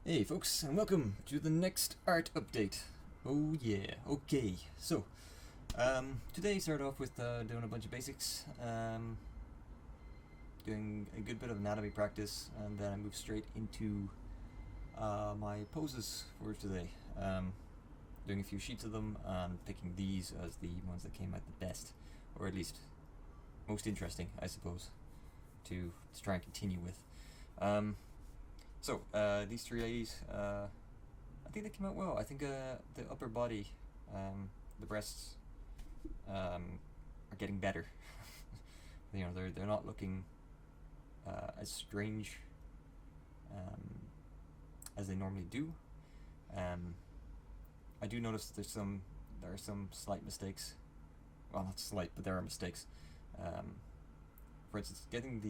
Hey folks, and welcome to the next art update. Oh yeah, okay. So, today started off with doing a bunch of basics, doing a good bit of anatomy practice, and then I moved straight into my poses for today. Doing a few sheets of them and picking these as the ones that came out the best, or at least most interesting, I suppose, to try and continue with. So, these three ladies, I think they came out well. I think the upper body, the breasts, are getting better. They're not looking as strange as they normally do. I do notice there are some slight mistakes. Well, not slight, but there are mistakes. For instance, getting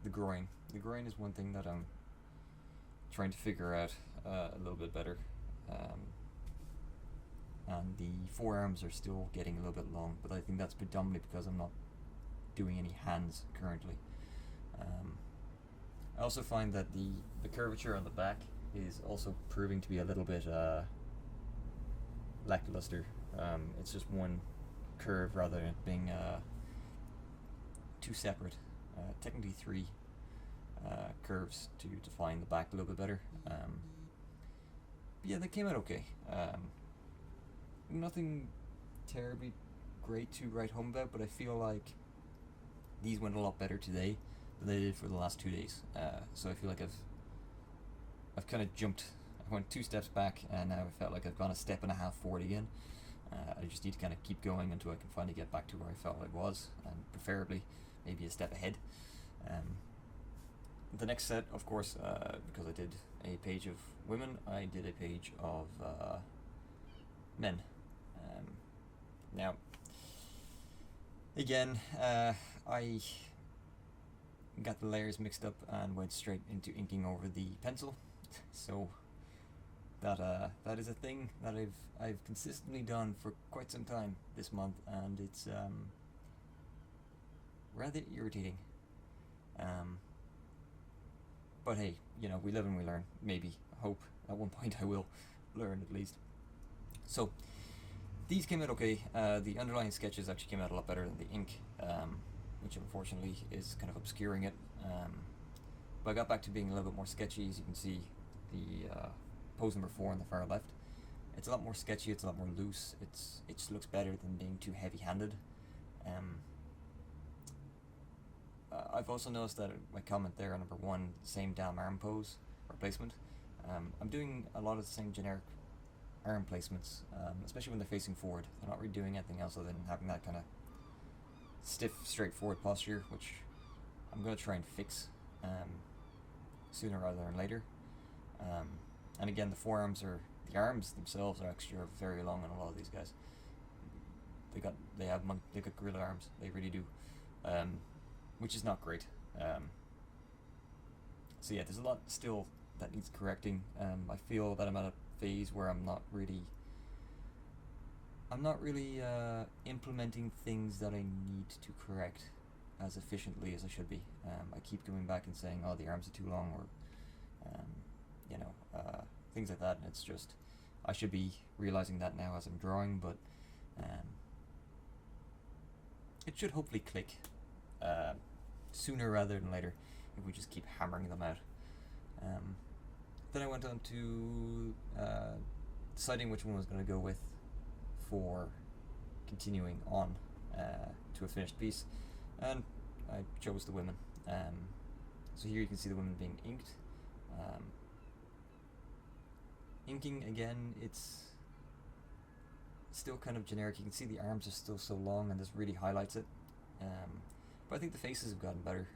the groin. The groin is one thing that I'm trying to figure out a little bit better, and the forearms are still getting a little bit long, but I think that's predominantly because I'm not doing any hands currently. I also find that the curvature on the back is also proving to be a little bit lackluster. It's just one curve rather than it being two separate, technically three curves to define the back a little bit better. But yeah, they came out okay. Nothing terribly great to write home about, but I feel like these went a lot better today than they did for the last 2 days. So I feel like I've kind of jumped. I went 2 steps back, and now I felt like I've gone a step and a half forward again. I just need to kind of keep going until I can finally get back to where I felt I was, and preferably maybe a step ahead. The next set, of course, because I did a page of women, I did a page of men. Now, again, I got the layers mixed up and went straight into inking over the pencil. So that is a thing that I've consistently done for quite some time this month, and it's rather irritating. But hey, we live and we learn. Maybe, I hope at one point I will learn at least. So these came out okay. The underlying sketches actually came out a lot better than the ink, which unfortunately is kind of obscuring it. But I got back to being a little bit more sketchy. As you can see, the pose number 4 on the far left, it's a lot more sketchy, it's a lot more loose, it just looks better than being too heavy-handed. I've also noticed that my comment there on number 1, same damn arm pose or placement, I'm doing a lot of the same generic arm placements, especially when they're facing forward. They're not really doing anything else other than having that kind of stiff, straightforward posture, which I'm going to try and fix sooner rather than later. And again, the arms themselves are actually very long on a lot of these guys. They have gorilla arms. They really do, which is not great. So yeah, there's a lot still that needs correcting. I feel that I'm at a phase where I'm not really implementing things that I need to correct as efficiently as I should be. I keep coming back and saying, oh, the arms are too long, or things like that, and it's just, I should be realizing that now as I'm drawing, but it should hopefully click sooner rather than later if we just keep hammering them out. Then I went on to deciding which one I was going to go with for continuing on to a finished piece, and I chose the women. So here you can see the women being inked. Inking, again, it's still kind of generic. You can see the arms are still so long, and this really highlights it. But I think the faces have gotten better.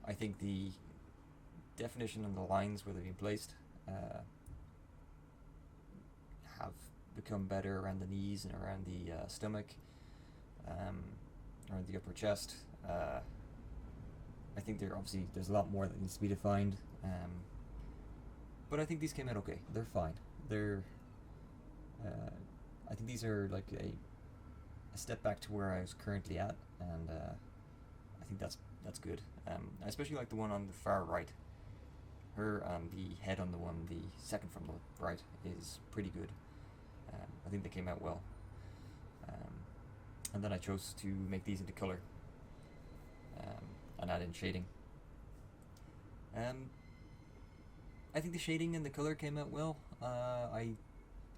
I think the definition on the lines where they're being placed have become better around the knees and around the stomach, around the upper chest. I think there's a lot more that needs to be defined. But I think these came out okay. They're fine. I think these are like a step back to where I was currently at, and I think that's good. I especially like the one on the far right. her, and the head on the one, the second from the right, is pretty good. I think they came out well. And then I chose to make these into colour and add in shading. I think the shading and the colour came out well. I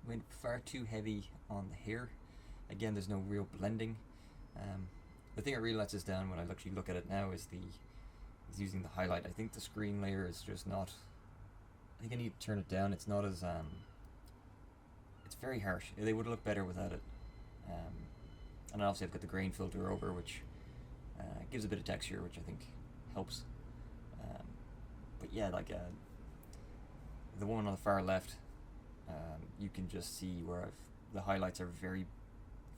went far too heavy on the hair. Again, there's no real blending. The thing that really lets us down when I actually look at it now is using the highlight. I think the screen layer is just not. I think I need to turn it down. It's not as it's very harsh. They would look better without it. And obviously I've got the grain filter over, which gives a bit of texture, which I think helps. But yeah, like the one on the far left, you can just see where the highlights are very,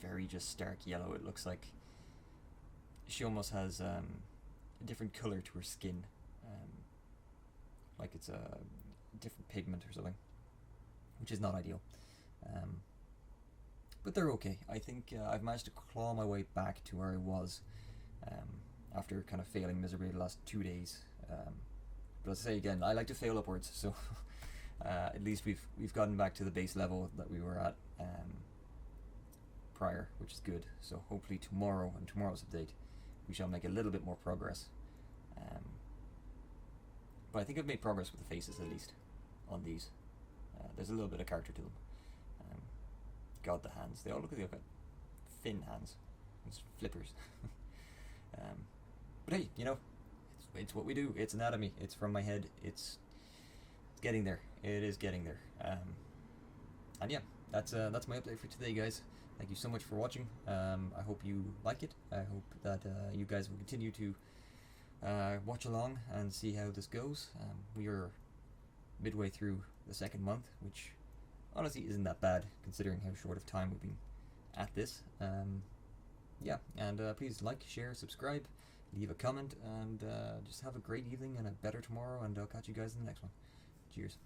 very just stark yellow. It looks like she almost has a different color to her skin, like it's a different pigment or something, which is not ideal. But they're okay. I think I've managed to claw my way back to where I was after kind of failing miserably the last 2 days. But as I say again, I like to fail upwards, so at least we've gotten back to the base level that we were at prior, which is good. So hopefully tomorrow and tomorrow's update, we shall make a little bit more progress. But I think I've made progress with the faces at least on these. There's a little bit of character to them. God, the hands. They all look like they've got thin hands. It's flippers. But hey, you know, it's what we do. It's anatomy. It's from my head. It's getting there. It is getting there. And yeah, that's my update for today, guys. Thank you so much for watching. I hope you like it. I hope that you guys will continue to watch along and see how this goes. We are midway through the second month, which honestly isn't that bad considering how short of time we've been at this. Yeah, and please like, share, subscribe, leave a comment, and just have a great evening and a better tomorrow, and I'll catch you guys in the next one. Cheers.